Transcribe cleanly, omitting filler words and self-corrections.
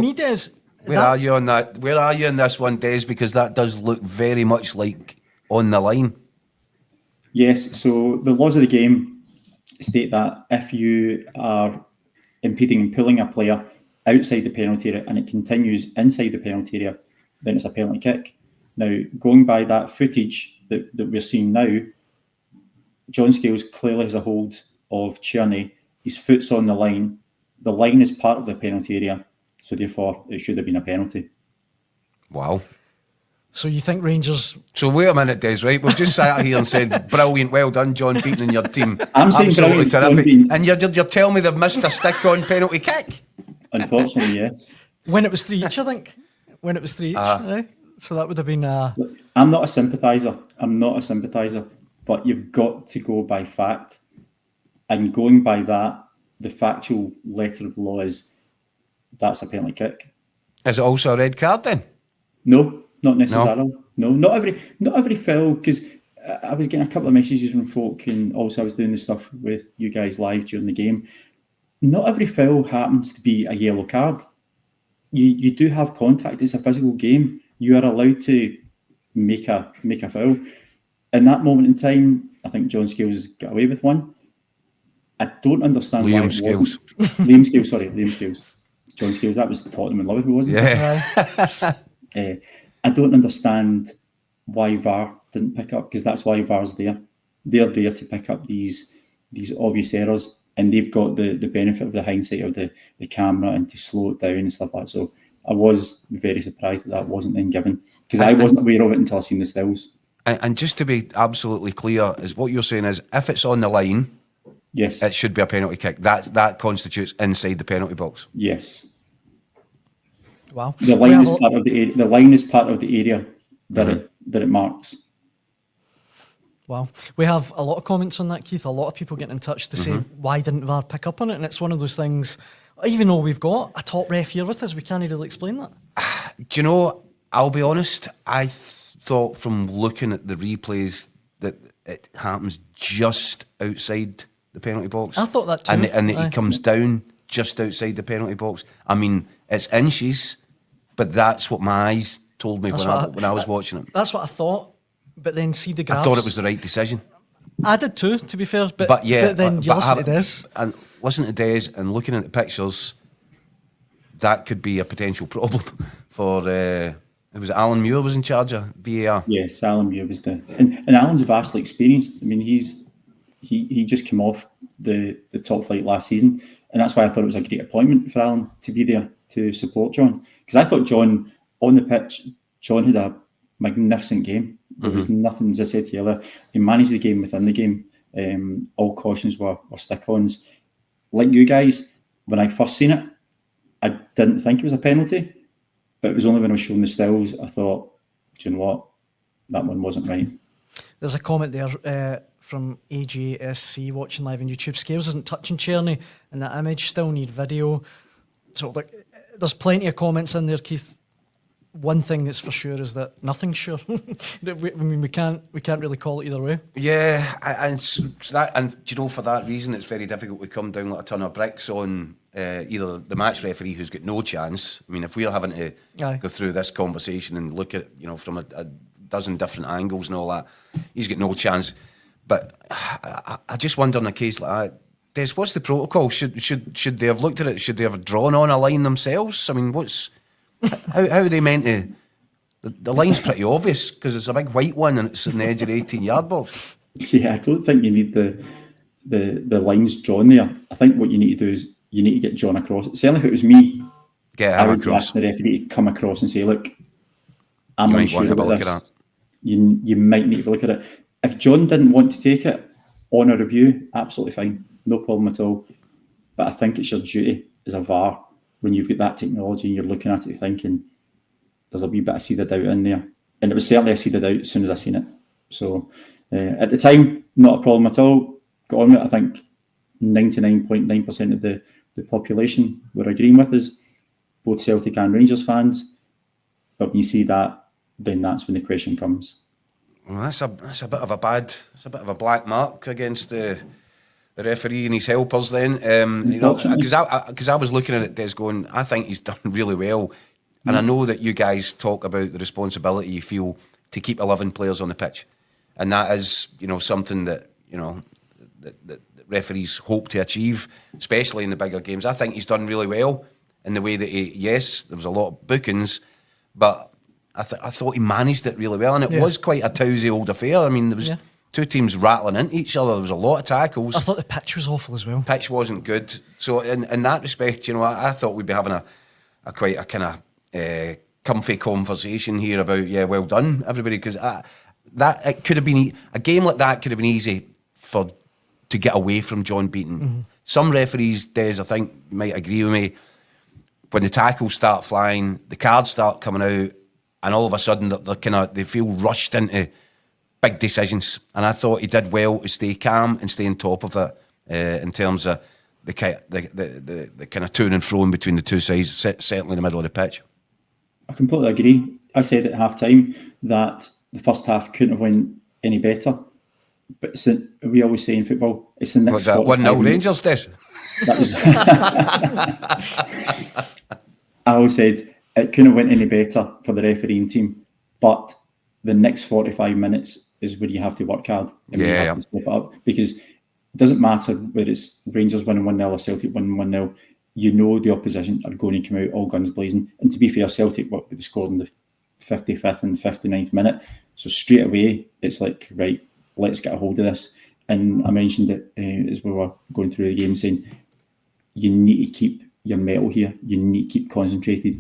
me, Des. Where are you on that? Where are you in this one, Des? Because that does look very much like on the line. Yes, so the laws of the game state that if you are impeding and pulling a player outside the penalty area and it continues inside the penalty area, then it's a penalty kick. Now, going by that footage that we're seeing now, John Scales clearly has a hold of Tierney. His foot's on the line. The line is part of the penalty area, so therefore it should have been a penalty. Wow. So you think Rangers... So wait a minute, Des, right? We've just sat here and said, brilliant, well done, John Beaton and your team. I'm saying absolutely brilliant, terrific. And you're telling me they've missed a stick-on penalty kick? Unfortunately, yes. When it was 3 each, I think. When it was 3 each, right? So that would have been... I'm not a sympathiser. But you've got to go by fact. And going by that, the factual letter of the law is that's a penalty kick. Is it also a red card then? No, not necessarily. No, not every foul, because I was getting a couple of messages from folk, and also I was doing the stuff with you guys live during the game. Not every foul happens to be a yellow card. You do have contact. It's a physical game. You are allowed to make a foul. In that moment in time, I think John Scales got away with one. I don't understand why it wasn't. Liam Scales. John Scales, that was Tottenham and Liverpool, wasn't it? I don't understand why VAR didn't pick up, because that's why VAR's there. They're there to pick up these obvious errors, and they've got the benefit of the hindsight of the camera and to slow it down and stuff like that. So I was very surprised that wasn't then given, because I wasn't aware of it until I seen the stills. And just to be absolutely clear, is what you're saying is if it's on the line, yes, it should be a penalty kick. That constitutes inside the penalty box. Yes. Wow. The line is part of the area. The line is part of the area that it marks. Wow. We have a lot of comments on that, Keith. A lot of people getting in touch to say, why didn't VAR pick up on it? And it's one of those things, even though we've got a top ref here with us, we can't really explain that. Do you know, I'll be honest, I thought from looking at the replays that it happens just outside the penalty box. I thought that too. And he comes down just outside the penalty box. I mean, it's inches, but that's what my eyes told me when I was watching it. That's what I thought, but then see the graphs. I thought it was the right decision. I did too, to be fair. But then you listen to Des. And listen to Des and looking at the pictures, that could be a potential problem for... it was Alan Muir was in charge of VAR. Yes, Alan Muir was there. And Alan's vastly experienced. I mean, he just came off the top flight last season, and that's why I thought it was a great appointment for Alan to be there to support John. Because I thought John, on the pitch, John had a magnificent game. There was nothing, as I said to you earlier, he managed the game within the game. All cautions were stick-ons. Like you guys, when I first seen it, I didn't think it was a penalty, but it was only when I was showing the stills, I thought, do you know what, that one wasn't right. There's a comment there from AJSC watching live on YouTube. Scales isn't touching Tierney in that image, still need video. So like, there's plenty of comments in there, Keith. One thing that's for sure is that nothing's sure. I mean, we can't really call it either way. Yeah, and do you know, for that reason, it's very difficult to come down like a ton of bricks on either the match referee, who's got no chance. I mean, if we're having to go through this conversation and look at, from a dozen different angles and all that, he's got no chance. But I just wonder in a case like that, Des, what's the protocol? Should they have looked at it? Should they have drawn on a line themselves? I mean, how are they meant to? The line's pretty obvious because it's a big white one and it's on the edge of the 18-yard box. Yeah, I don't think you need the lines drawn there. I think what you need to do is you need to get John across. Certainly if it was me, I would ask the referee to come across and say, look, I'm unsure about this. You might need to look at it. If John didn't want to take it on a review, absolutely fine. No problem at all. But I think it's your duty as a VAR, when you've got that technology and you're looking at it thinking there's a wee bit of seed of doubt in there. And it was certainly a seed of doubt as soon as I seen it. So at the time, not a problem at all. Got on with it. I think 99.9% of the population were agreeing with us, both Celtic and Rangers fans. But when you see that, then that's when the question comes. Well, that's a bit of a black mark against the the referee and his helpers then. Because I was looking at it, Des, going, I think he's done really well. And I know that you guys talk about the responsibility you feel to keep 11 players on the pitch. And that is, something that, that referees hope to achieve, especially in the bigger games. I think he's done really well in the way that yes, there was a lot of bookings, but I thought he managed it really well. And it was quite a tousy old affair. I mean, there was two teams rattling into each other. There was a lot of tackles. I thought the pitch was awful as well. Pitch wasn't good. So in that respect, I thought we'd be having a quite a kind of comfy conversation here about, well done, everybody, because that it could have been a game like that could have been easy to get away from John Beaton. Mm-hmm. Some referees, Des, I think, might agree with me. When the tackles start flying, the cards start coming out, and all of a sudden they feel rushed into big decisions. And I thought he did well to stay calm and stay on top of it in terms of the kind of to and fro in between the two sides, certainly in the middle of the pitch. I completely agree. I said at half time that the first half couldn't have went any better. But we always say in football, it's the next 1-0 Rangers, Des? That was I always said it couldn't have went any better for the refereeing team. But the next 45 minutes is where you have to work hard. And you have to step it up. Because it doesn't matter whether it's Rangers winning 1-0 or Celtic winning 1-0. You know the opposition are going to come out all guns blazing. And to be fair, Celtic they scored in the 55th and 59th minute. So straight away, it's like, right, let's get a hold of this. And I mentioned it as we were going through the game, saying you need to keep your mettle here. You need to keep concentrated.